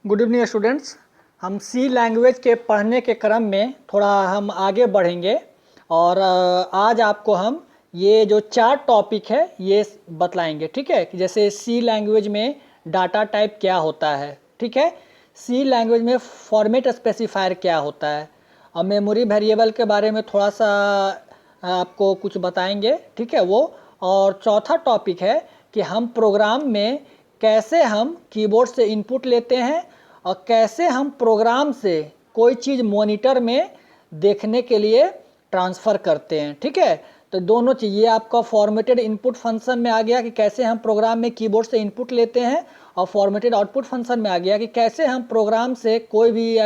Good evening students. हम सी language के पढ़ने के क्रम में थोड़ा हम आगे बढ़ेंगे और आज आपको हम ये जो 4 टॉपिक है ये बतलाएंगे। ठीक है, कि जैसे सी लैंग्वेज में डाटा टाइप क्या होता है, ठीक है, सी लैंग्वेज में फॉर्मेट स्पेसिफायर क्या होता है, और मेमोरी वेरिएबल के बारे में थोड़ा सा आपको कुछ बताएंगे। ठीक है वो, और चौथा टॉपिक है कि हम प्रोग्राम में कैसे हम कीबोर्ड से इनपुट लेते हैं और कैसे हम प्रोग्राम से कोई चीज़ मॉनिटर में देखने के लिए ट्रांसफ़र करते हैं। ठीक है, तो दोनों चीज़ ये आपका फॉर्मेटेड इनपुट फंक्शन में आ गया कि कैसे हम प्रोग्राम में कीबोर्ड से इनपुट लेते हैं, और फॉर्मेटेड आउटपुट फंक्शन में आ गया कि कैसे हम प्रोग्राम से कोई भी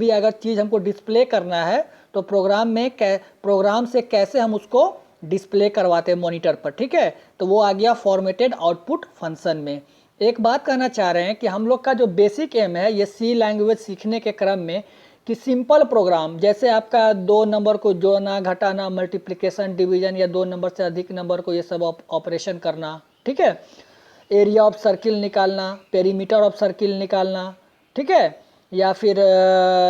अगर चीज़ हमको डिस्प्ले करना है तो प्रोग्राम से कैसे हम उसको डिस्प्ले करवाते हैं मॉनिटर पर। ठीक है, तो वो आ गया फॉर्मेटेड आउटपुट फंक्शन में। एक बात कहना चाह रहे हैं कि हम लोग का जो बेसिक एम है ये सी लैंग्वेज सीखने के क्रम में कि सिंपल प्रोग्राम जैसे आपका 2 नंबर को जोड़ना, घटाना, मल्टीप्लिकेशन, डिवीजन या 2 नंबर से अधिक नंबर को ये सब ऑपरेशन करना, ठीक है, एरिया ऑफ सर्किल निकालना, पेरीमीटर ऑफ सर्किल निकालना, ठीक है, या फिर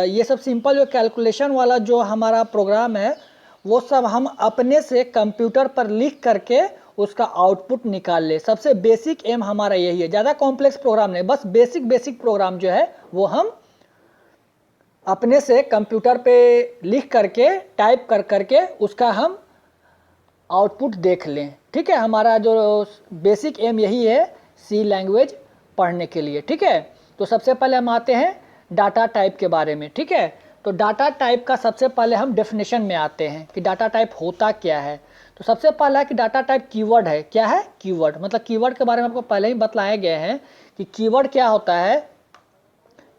ये सब सिंपल जो कैलकुलेशन वाला जो हमारा प्रोग्राम है वो सब हम अपने से कंप्यूटर पर लिख करके उसका आउटपुट निकाल ले। सबसे बेसिक एम हमारा यही है, ज़्यादा कॉम्प्लेक्स प्रोग्राम नहीं, बस बेसिक प्रोग्राम जो है वो हम अपने से कंप्यूटर पे लिख करके टाइप कर करके उसका हम आउटपुट देख लें। ठीक है, हमारा जो बेसिक एम यही है सी लैंग्वेज पढ़ने के लिए। ठीक है, तो सबसे पहले हम आते हैं डाटा टाइप के बारे में। ठीक है, तो डाटा टाइप का सबसे पहले हम डेफिनेशन में आते हैं कि डाटा टाइप होता क्या है। तो सबसे पहला है कि डाटा टाइप कीवर्ड है। क्या है कीवर्ड? मतलब कीवर्ड के बारे में आपको पहले ही बतलाए गए हैं कि कीवर्ड क्या होता है,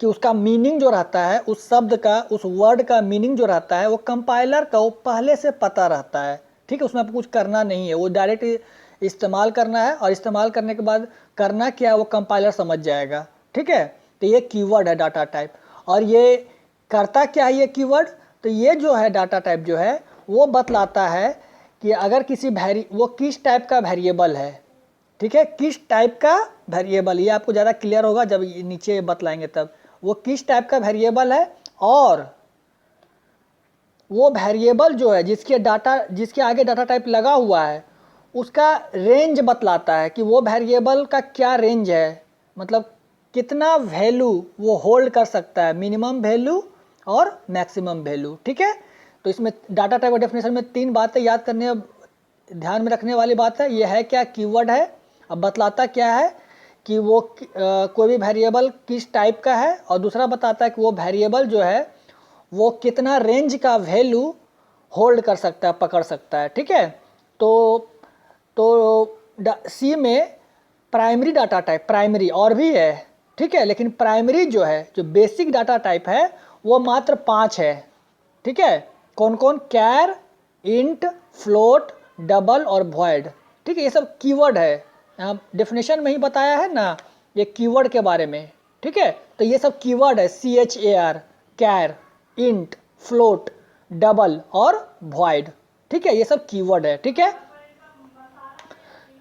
कि उसका मीनिंग जो रहता है, उस शब्द का, उस वर्ड का मीनिंग जो रहता है वो कंपाइलर का वो पहले से पता रहता है। ठीक है, उसमें आपको कुछ करना नहीं है, वो डायरेक्ट इस्तेमाल करना है, और इस्तेमाल करने के बाद करना क्या है वो कंपाइलर समझ जाएगा। ठीक है, तो ये कीवर्ड है डाटा टाइप। और ये करता क्या है ये कीवर्ड? तो ये जो है डाटा टाइप जो है वो बतलाता है कि अगर किसी वो किस टाइप का वेरिएबल है। ठीक है, किस टाइप का वेरिएबल, ये आपको ज़्यादा क्लियर होगा जब नीचे बतलाएंगे तब। वो किस टाइप का वेरिएबल है, और वो वेरिएबल जो है जिसके आगे डाटा टाइप लगा हुआ है उसका रेंज बतलाता है कि वो वेरिएबल का क्या रेंज है, मतलब कितना वैल्यू वो होल्ड कर सकता है, मिनिमम वैल्यू और मैक्सिमम वैल्यू। ठीक है, तो इसमें डाटा टाइप और डेफिनेशन में 3 बातें याद करने, ध्यान में रखने वाली बात है। ये है क्या, कीवर्ड है। अब बतलाता क्या है कि वो कोई भी वेरिएबल किस टाइप का है, और दूसरा बताता है कि वो वेरिएबल जो है वो कितना रेंज का वैल्यू होल्ड कर सकता है, पकड़ सकता है। ठीक है, तो सी में प्राइमरी डाटा टाइप, प्राइमरी और भी है, ठीक है, लेकिन प्राइमरी जो है, जो बेसिक डाटा टाइप है वो मात्र 5 है। ठीक है, कौन कौन? कैर, इंट, फ्लोट, डबल और वॉइड। ठीक है, ये सब कीवर्ड है, यहाँ डेफिनेशन में ही बताया है ना ये कीवर्ड के बारे में। ठीक है, तो ये सब कीवर्ड है, CHAR, कैर, इंट, फ्लोट, डबल और वॉइड। ठीक है, ये सब कीवर्ड है। ठीक है,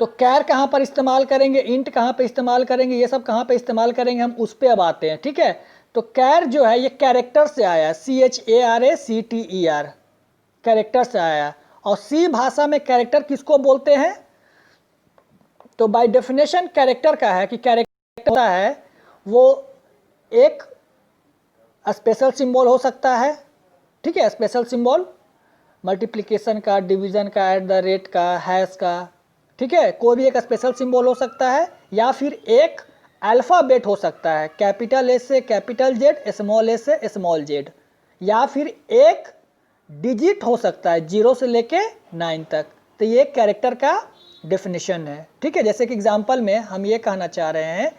तो कैर कहाँ पर इस्तेमाल करेंगे, इंट कहाँ पे इस्तेमाल करेंगे, ये सब कहाँ पे इस्तेमाल करेंगे, हम उस पर अब आते हैं। ठीक है, तो कैर जो है ये कैरेक्टर से आया, CHARACTER, कैरेक्टर से आया। और सी भाषा में कैरेक्टर किसको बोलते हैं? तो बाय डेफिनेशन कैरेक्टर का है कि कैरेक्टर होता है वो एक स्पेशल सिंबल हो सकता है। ठीक है, स्पेशल सिंबल मल्टीप्लिकेशन का, डिवीजन का, @ का, हैश का। ठीक है, कोई भी एक स्पेशल सिंबल हो सकता है, या फिर एक अल्फ़ाबेट हो सकता है, कैपिटल S से कैपिटल Z, स्मॉल s से स्मॉल z, या फिर एक डिजिट हो सकता है 0 से लेके 9 तक। तो ये कैरेक्टर का डेफिनेशन है। ठीक है, जैसे कि एग्जांपल में हम ये कहना चाह रहे हैं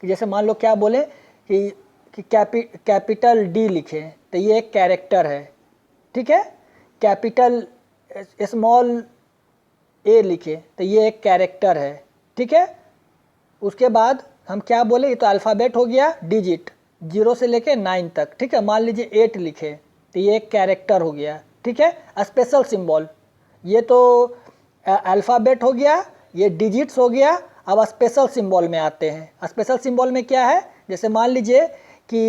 कि जैसे मान लो क्या बोले कि कैपिटल D लिखें तो ये एक कैरेक्टर है। ठीक है, कैपिटल स्मॉल A लिखे तो ये एक कैरेक्टर है। ठीक है, उसके बाद हम क्या बोले, ये तो अल्फ़ाबेट हो गया, डिजिट 0 से लेके 9 तक। ठीक है, मान लीजिए 8 लिखे तो ये एक कैरेक्टर हो गया। ठीक है, स्पेशल सिंबल, ये तो अल्फ़ाबेट हो गया, ये डिजिट्स हो गया। अब स्पेशल सिंबल में आते हैं। स्पेशल सिंबल में क्या है जैसे मान लीजिए कि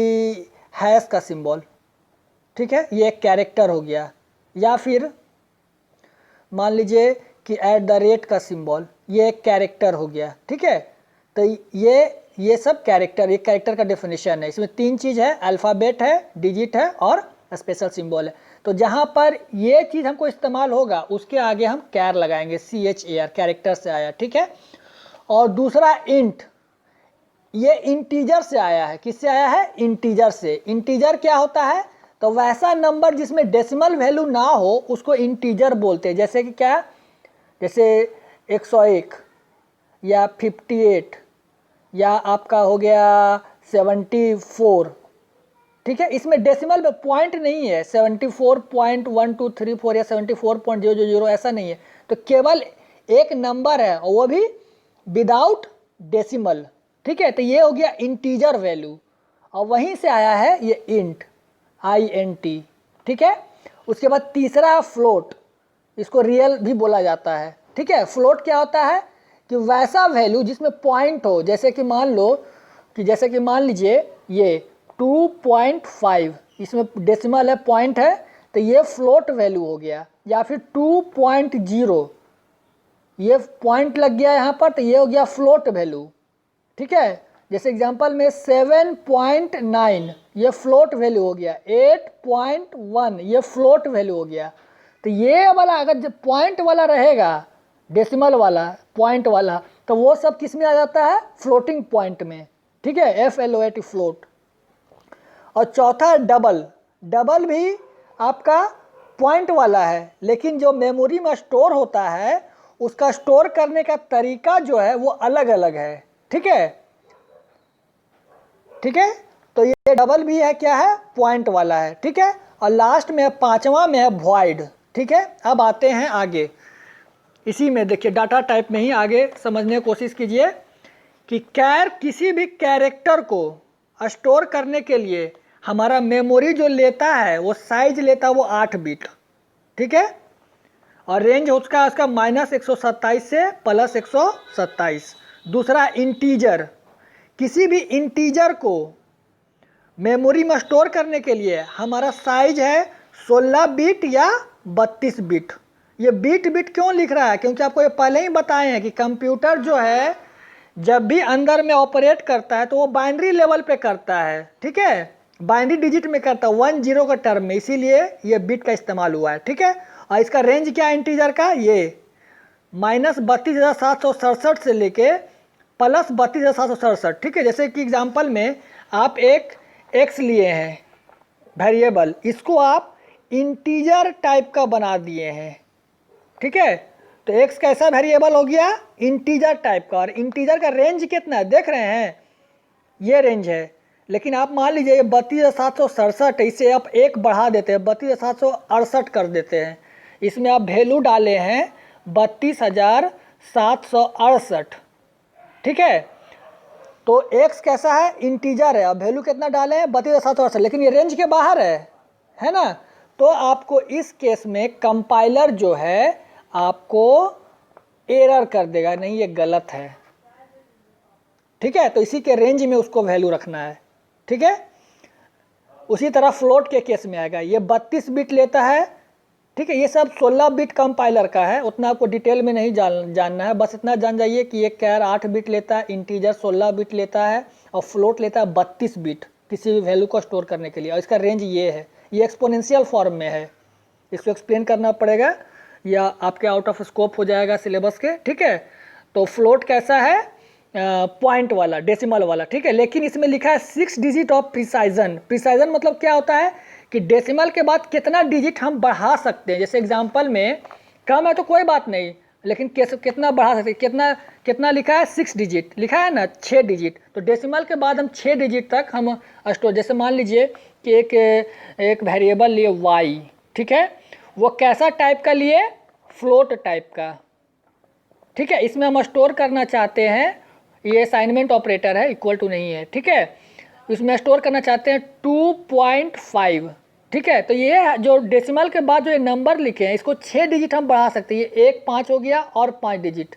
हैश का सिंबल, ठीक है, ये एक कैरेक्टर हो गया, या फिर मान लीजिए कि @ का सिंबल, ये एक कैरेक्टर हो गया, ठीक है। तो ये सब कैरेक्टर, ये कैरेक्टर का डेफिनेशन है। इसमें 3 चीज़ है, अल्फ़ाबेट है, डिजिट है और स्पेशल सिंबल है। तो जहाँ पर ये चीज़ हमको इस्तेमाल होगा उसके आगे हम कैर लगाएंगे, CHAR, कैरेक्टर से आया, ठीक है। और दूसरा इंट, ये इंटीजर से आया है। किससे आया है? इंटीजर से। इंटीजर क्या होता है? तो वैसा नंबर जिसमें डेसिमल वैल्यू ना हो उसको इंटीजर बोलते हैं। जैसे कि क्या, जैसे 101 या 58 या आपका हो गया 74, ठीक है। इसमें डेसिमल पॉइंट नहीं है, 74.1234 या 74.000 ऐसा नहीं है। तो केवल एक नंबर है और वो भी विदाउट डेसिमल, ठीक है। तो ये हो गया इंटीजर वैल्यू और वहीं से आया है ये इंट, INT, ठीक है। उसके बाद तीसरा फ्लोट, इसको रियल भी बोला जाता है, ठीक है। फ्लोट क्या होता है कि वैसा वैल्यू जिसमें पॉइंट हो, जैसे कि मान लो कि जैसे कि मान लीजिए ये 2.5, इसमें डेसिमल है, पॉइंट है, तो ये फ्लोट वैल्यू हो गया। या फिर 2.0, ये पॉइंट लग गया यहाँ पर, तो ये हो गया फ्लोट वैल्यू, ठीक है। जैसे एग्जांपल में 7.9, ये फ्लोट वैल्यू हो गया। 8.1, ये फ्लोट वैल्यू हो गया। तो ये वाला अगर जब पॉइंट वाला रहेगा, डेसिमल वाला, पॉइंट वाला, तो वो सब किस में आ जाता है? फ्लोटिंग पॉइंट में, ठीक है, FLOAT, फ्लोट। और चौथा डबल, डबल भी आपका पॉइंट वाला है, लेकिन जो मेमोरी में स्टोर होता है उसका स्टोर करने का तरीका जो है वो अलग अलग है, ठीक है, ठीक है। तो ये डबल भी है, क्या है? पॉइंट वाला है, ठीक है। और लास्ट में पांचवा में है वॉइड, ठीक है। अब आते हैं आगे, इसी में देखिए डाटा टाइप में ही आगे समझने की कोशिश कीजिए कि कैर किसी भी कैरेक्टर को स्टोर करने के लिए हमारा मेमोरी जो लेता है वो साइज लेता है वो 8 बिट, ठीक है। और रेंज उसका -127 से +127। दूसरा इंटीजर, किसी भी इंटीजर को मेमोरी में स्टोर करने के लिए हमारा साइज है 16 बिट या 32 बिट। ये बिट क्यों लिख रहा है? क्योंकि आपको ये पहले ही बताए हैं कि कंप्यूटर जो है जब भी अंदर में ऑपरेट करता है तो वो बाइनरी लेवल पे करता है, ठीक है, बाइनरी डिजिट में करता है, 1 0 का टर्म में, इसीलिए ये बिट का इस्तेमाल हुआ है, ठीक है। और इसका रेंज क्या है इंटीजर का? ये -32,767 से लेके +32,767, ठीक है। जैसे कि एग्जांपल में आप एक x लिए हैं वेरिएबल, इसको आप इंटीजर टाइप का बना दिए हैं, ठीक है। तो x कैसा वेरिएबल हो गया? इंटीजर टाइप का। और इंटीजर का रेंज कितना है देख रहे हैं, ये रेंज है। लेकिन आप मान लीजिए ये 32,767 है, इसे आप एक बढ़ा देते हैं, 32,768 कर देते हैं। इसमें आप वैल्यू डाले हैं 32,768, ठीक है। तो x कैसा है? इंटीजर है। अब वैल्यू कितना डाले हैं? 32,768, लेकिन ये रेंज के बाहर है ना। तो आपको इस केस में कंपाइलर जो है आपको एरर कर देगा, नहीं ये गलत है, ठीक है। तो इसी के रेंज में उसको वैल्यू रखना है, ठीक है। उसी तरह फ्लोट के केस में आएगा, ये 32 बिट लेता है, ठीक है। ये सब 16 बिट कंपाइलर का है, उतना आपको डिटेल में नहीं जानना है, बस इतना जान जाइए कि ये कैर 8 बिट लेता है, इंटीजर 16 बिट लेता है और फ्लोट लेता है 32 बिट किसी भी वैल्यू को स्टोर करने के लिए। और इसका रेंज ये है, ये एक्सपोनेंशियल फॉर्म में है, इसको एक्सप्लेन करना पड़ेगा या आपके आउट ऑफ स्कोप हो जाएगा सिलेबस के, ठीक है। तो फ्लोट कैसा है? पॉइंट वाला, डेसिमल वाला, ठीक है। लेकिन इसमें लिखा है 6 डिजिट ऑफ प्रिसाइजन। प्रिसाइजन मतलब क्या होता है कि डेसिमल के बाद कितना डिजिट हम बढ़ा सकते हैं। जैसे एग्जांपल में कम है तो कोई बात नहीं, लेकिन कितना बढ़ा सकते हैं, कितना लिखा है? 6 डिजिट लिखा है ना, 6 डिजिट। तो डेसिमल के बाद हम 6 डिजिट तक हम स्टोर, जैसे मान लीजिए कि एक वेरिएबल लिए y, ठीक है, वो कैसा टाइप का लिए? फ्लोट टाइप का, ठीक है। इसमें हम स्टोर करना चाहते हैं, ये असाइनमेंट ऑपरेटर है, इक्वल टू नहीं है, ठीक है। इसमें स्टोर करना चाहते हैं 2.5, ठीक है। तो ये जो डेसिमल के बाद जो ये नंबर लिखे हैं इसको 6 डिजिट हम बढ़ा सकते हैं। ये 1 5 हो गया और 5 डिजिट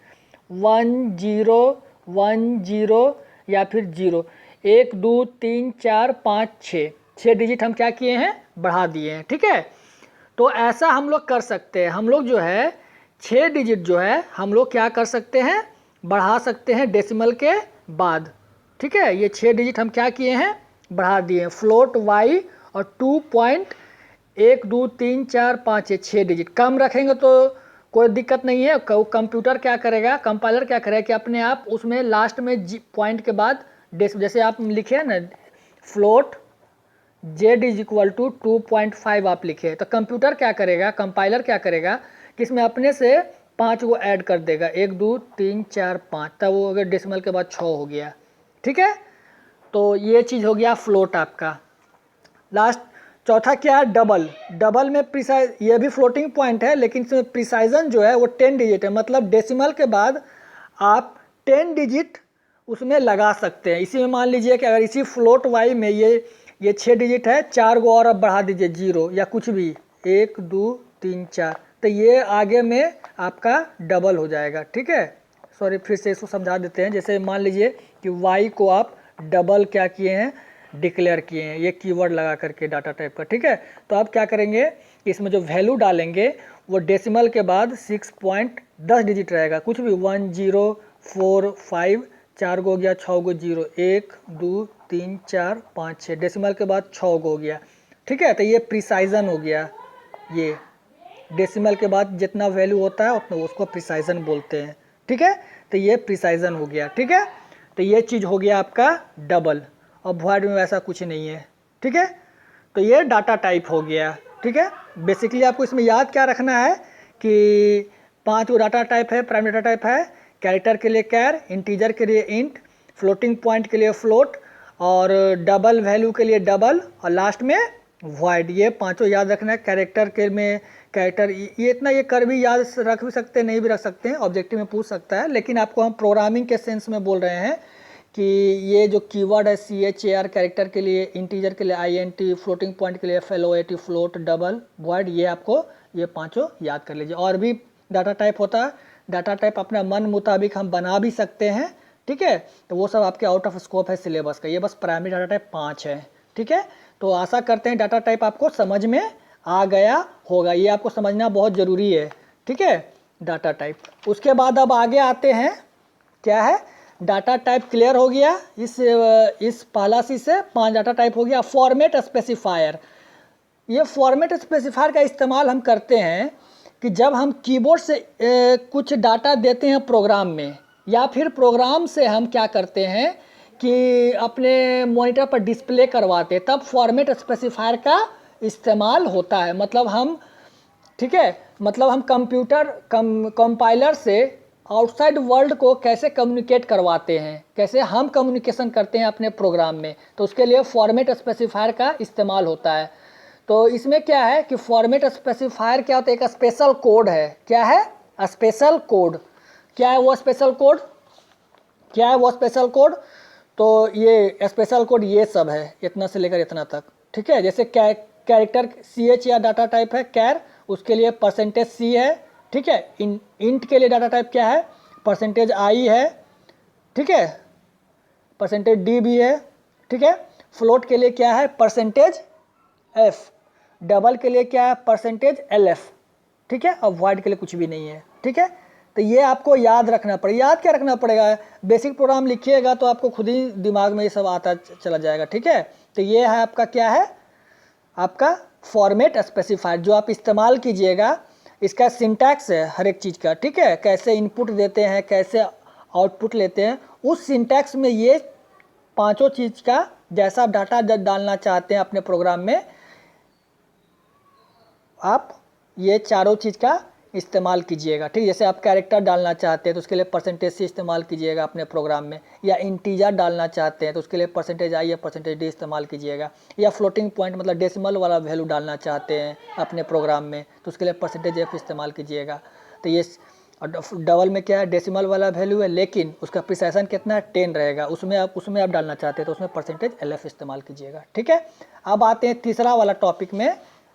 1 0 1 0 या फिर 0, 1 2 3 4 5 6 6 डिजिट हम क्या किए हैं, बढ़ा दिए हैं। ठीक है, तो ऐसा हम लोग कर सकते हैं। हम लोग जो है 6 डिजिट जो है हम लोग क्या कर सकते हैं, बढ़ा सकते हैं डेसिमल के बाद। ठीक है, ये 6 डिजिट हम क्या किए हैं, बढ़ा दिए हैं। फ्लोट वाई और 2.1 2 3 4 5 6 डिजिट कम रखेंगे तो कोई दिक्कत नहीं है। कंप्यूटर क्या करेगा, कंपाइलर क्या करेगा कि अपने आप उसमें लास्ट में पॉइंट के बाद जैसे आप लिखे ना float z is equal to 2.5 आप लिखे, तो कंप्यूटर क्या करेगा, कंपाइलर क्या करेगा कि इसमें अपने से 5 को ऐड कर देगा, 1 2 3 4 5, तब वो अगर डेसिमल के बाद 6 हो गया। ठीक है, तो ये चीज़ हो गया फ्लोट आपका। लास्ट चौथा क्या है, डबल। डबल में प्रिसाइज, ये भी फ्लोटिंग पॉइंट है लेकिन इसमें प्रिसाइजन जो है वो 10 डिजिट है, मतलब डेसिमल के बाद आप 10 डिजिट उसमें लगा सकते हैं। इसी में मान लीजिए कि अगर इसी फ्लोट वाई में ये 6 डिजिट है, 4 को और अब बढ़ा दीजिए 0 या कुछ भी 1 2 3 4, तो ये आगे में आपका डबल हो जाएगा। ठीक है, सॉरी फिर से इसको समझा देते हैं। जैसे मान लीजिए कि वाई को आप डबल क्या किए हैं, डिक्लेयर किए हैं, ये कीवर्ड लगा करके डाटा टाइप का। ठीक है, तो आप क्या करेंगे, इसमें जो वैल्यू डालेंगे वो डेसिमल के बाद 6.10 डिजिट रहेगा, कुछ भी 1 0 4 5, 4 को हो गया, 6 को 0 1 2 3 4 5 6, डेसिमल के बाद 6 को हो गया। ठीक है, तो ये प्रिसाइजन हो गया। ये डेसिमल के बाद जितना वैल्यू होता है उतना उसको प्रिसाइजन बोलते हैं। ठीक है, तो ये प्रिसाइजन हो गया। ठीक है, तो ये चीज़ हो गया आपका डबल, और वॉइड में वैसा कुछ नहीं है। ठीक है, तो ये डाटा टाइप हो गया। ठीक है, बेसिकली आपको इसमें याद क्या रखना है कि 5 वो डाटा टाइप है, प्राइमरी डाटा टाइप है। कैरेक्टर के लिए कैर, इंटीजर के लिए इंट, फ्लोटिंग पॉइंट के लिए फ्लोट, और डबल वैल्यू के लिए डबल, और लास्ट में वॉइड। ये पांचों याद रखना है। कैरेक्टर के में कैरेक्टर, ये इतना ये कर भी याद रख भी सकते हैं, नहीं भी रख सकते हैं, ऑब्जेक्टिव में पूछ सकता है, लेकिन आपको हम प्रोग्रामिंग के सेंस में बोल रहे हैं कि ये जो कीवर्ड है CHAR कैरेक्टर के लिए, इंटीजर के लिए INT, फ्लोटिंग पॉइंट के लिए FLOAT, फ्लोट, डबल, वॉइड, ये आपको ये पांचों याद कर लीजिए। और भी डाटा टाइप होता है, डाटा टाइप अपना मन मुताबिक हम बना भी सकते हैं। ठीक है, तो वो सब आपके आउट ऑफ स्कोप है सिलेबस का। ये बस प्राइमरी डाटा टाइप 5 है। ठीक है, तो आशा करते हैं डाटा टाइप आपको समझ में आ गया होगा। ये आपको समझना बहुत ज़रूरी है। ठीक है, डाटा टाइप। उसके बाद अब आगे आते हैं, क्या है, डाटा टाइप क्लियर हो गया। इस पहला सी से 5 डाटा टाइप हो गया। फॉर्मेट स्पेसिफायर, ये फॉर्मेट स्पेसिफायर का इस्तेमाल हम करते हैं कि जब हम कीबोर्ड से कुछ डाटा देते हैं प्रोग्राम में, या फिर प्रोग्राम से हम क्या करते हैं कि अपने मॉनिटर पर डिस्प्ले करवाते हैं, तब फॉर्मेट स्पेसिफायर का इस्तेमाल होता है। मतलब हम, ठीक है, मतलब हम कंपाइलर से आउटसाइड वर्ल्ड को कैसे कम्युनिकेट करवाते हैं, कैसे हम कम्युनिकेशन करते हैं अपने प्रोग्राम में, तो उसके लिए फॉर्मेट स्पेसिफायर का इस्तेमाल होता है। तो इसमें क्या है कि फॉर्मेट स्पेसिफायर क्या होता है, एक स्पेशल कोड है। क्या है, स्पेशल कोड। क्या है वो स्पेशल कोड, क्या है वो स्पेशल कोड, तो ये स्पेशल कोड ये सब है, इतना से लेकर इतना तक। ठीक है, जैसे कैरेक्टर CH या डाटा टाइप है कैर, उसके लिए %C है। ठीक है, इंट के लिए डाटा टाइप क्या है, %I है। ठीक है, %D भी है। ठीक है, फ्लोट के लिए क्या है, %F, डबल के लिए क्या है, %LF। ठीक है, और वॉइड के लिए कुछ भी नहीं है। ठीक है, तो ये आपको याद रखना पड़ेगा। याद क्या रखना पड़ेगा, बेसिक प्रोग्राम लिखिएगा तो आपको खुद ही दिमाग में ये सब आता चला जाएगा। ठीक है, तो ये है आपका क्या है, आपका फॉर्मेट स्पेसिफायर जो आप इस्तेमाल कीजिएगा। इसका सिंटैक्स है हर एक चीज़ का। ठीक है, कैसे इनपुट देते हैं, कैसे आउटपुट लेते हैं, उस सिंटैक्स में ये पांचों चीज़ का, जैसा आप डाटा डालना चाहते हैं अपने प्रोग्राम में, आप ये चारों चीज़ का इस्तेमाल कीजिएगा। ठीक, जैसे आप कैरेक्टर डालना चाहते हैं तो उसके लिए %C इस्तेमाल कीजिएगा अपने प्रोग्राम में, या इंटीजर डालना चाहते हैं तो उसके लिए %I या %D इस्तेमाल कीजिएगा, या फ्लोटिंग पॉइंट मतलब डेसिमल वाला वैल्यू डालना चाहते हैं अपने प्रोग्राम में तो उसके लिए %F इस्तेमाल कीजिएगा। तो ये डबल में क्या है, डेसिमल वाला वैल्यू है, लेकिन उसका प्रिसाइजन कितना है, 10 रहेगा, उसमें आप डालना चाहते हैं तो उसमें %LF इस्तेमाल कीजिएगा। ठीक है, अब आते हैं तीसरा वाला टॉपिक में,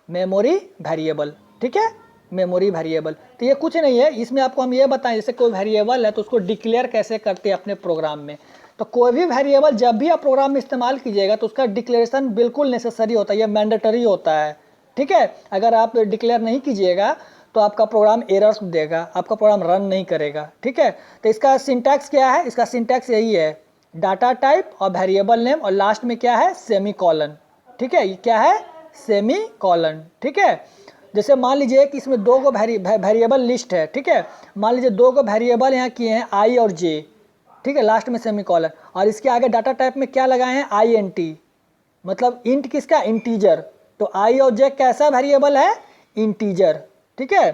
मेमोरी वेरिएबल। ठीक है, मेमोरी वेरिएबल, तो ये कुछ नहीं है, इसमें आपको हम ये बताएं, जैसे कोई वेरिएबल है तो उसको डिक्लेयर कैसे करते हैं अपने प्रोग्राम में। तो कोई भी वेरिएबल जब भी आप प्रोग्राम में इस्तेमाल कीजिएगा तो उसका डिक्लेरेशन बिल्कुल नेसेसरी होता है, ये मैंडेटरी होता है, ठीक है। अगर आप डिक्लेयर नहीं कीजिएगा तो आपका प्रोग्राम एरर्स देगा, आपका प्रोग्राम रन नहीं करेगा, ठीक है। तो इसका सिंटैक्स क्या है, इसका सिंटैक्स यही है, डाटा टाइप और वेरिएबल नेम और लास्ट में क्या है, सेमी कॉलन, ठीक है। ये क्या है, सेमी कॉलन, ठीक है। जैसे मान लीजिए कि इसमें दो गो वेरिएबल लिस्ट है, ठीक है। मान लीजिए दो गो वेरिएबल यहाँ किए हैं आई और जे, ठीक है, लास्ट में सेमी कॉलन, और इसके आगे डाटा टाइप में क्या लगाए हैं, आई एन टी, मतलब इंट किसका, इंटीजर। तो आई और जे कैसा वेरिएबल है, इंटीजर, ठीक है।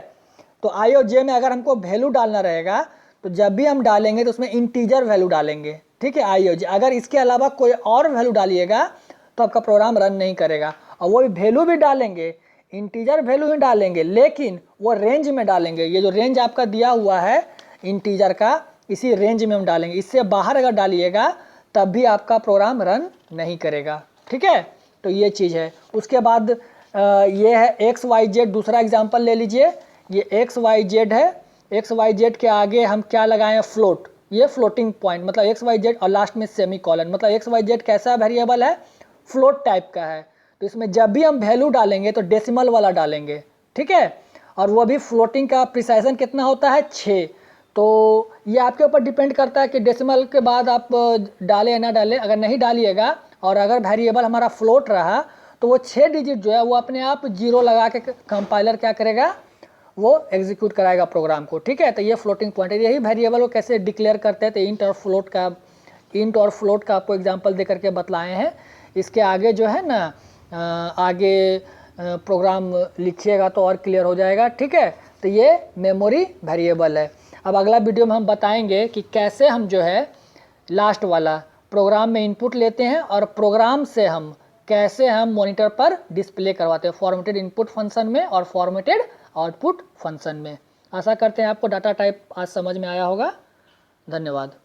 तो आई और जे में अगर हमको वैल्यू डालना रहेगा तो जब भी हम डालेंगे तो उसमें इंटीजर वैल्यू डालेंगे, ठीक है, आई और जे। अगर इसके अलावा कोई और वैल्यू डालिएगा तो आपका प्रोग्राम रन नहीं करेगा। और वो वैल्यू भी डालेंगे, इंटीजर वैल्यू ही डालेंगे, लेकिन वो रेंज में डालेंगे। ये जो रेंज आपका दिया हुआ है इंटीजर का, इसी रेंज में हम डालेंगे। इससे बाहर अगर डालिएगा तब भी आपका प्रोग्राम रन नहीं करेगा, ठीक है। तो ये चीज़ है। उसके बाद ये है एक्स वाई जेड, दूसरा एग्जांपल ले लीजिए। ये एक्स वाई जेड है, एक्स वाई जेड के आगे हम क्या लगाए हैं, फ्लोट, ये फ्लोटिंग पॉइंट, मतलब एक्स वाई जेड और लास्ट में सेमी कॉलन, मतलब एक्स वाई जेड कैसा वेरिएबल है, फ्लोट टाइप का है। तो इसमें जब भी हम वैल्यू डालेंगे तो डेसिमल वाला डालेंगे, ठीक है। और वो भी फ्लोटिंग का प्रिसाइजन कितना होता है, 6। तो ये आपके ऊपर डिपेंड करता है कि डेसिमल के बाद आप डालें या ना डालें। अगर नहीं डालिएगा और अगर वेरिएबल हमारा फ्लोट रहा तो वो 6 डिजिट जो है वो अपने आप 0 लगा के कंपाइलर क्या करेगा, वो एग्जीक्यूट कराएगा प्रोग्राम को, ठीक है। तो ये फ्लोटिंग पॉइंट है। यही वेरिएबल को कैसे डिक्लेयर करते हैं, तो इंट और फ्लोट का आपको एग्जांपल दे करके बतलाए हैं। इसके आगे जो है ना आगे प्रोग्राम लिखिएगा तो और क्लियर हो जाएगा, ठीक है। तो ये मेमोरी वेरिएबल है। अब अगला वीडियो में हम बताएंगे कि कैसे हम जो है लास्ट वाला प्रोग्राम में इनपुट लेते हैं और प्रोग्राम से हम कैसे हम मॉनिटर पर डिस्प्ले करवाते हैं, फॉर्मेटेड इनपुट फंक्शन में और फॉर्मेटेड आउटपुट फंक्शन में। आशा करते हैं आपको डाटा टाइप आज समझ में आया होगा। धन्यवाद।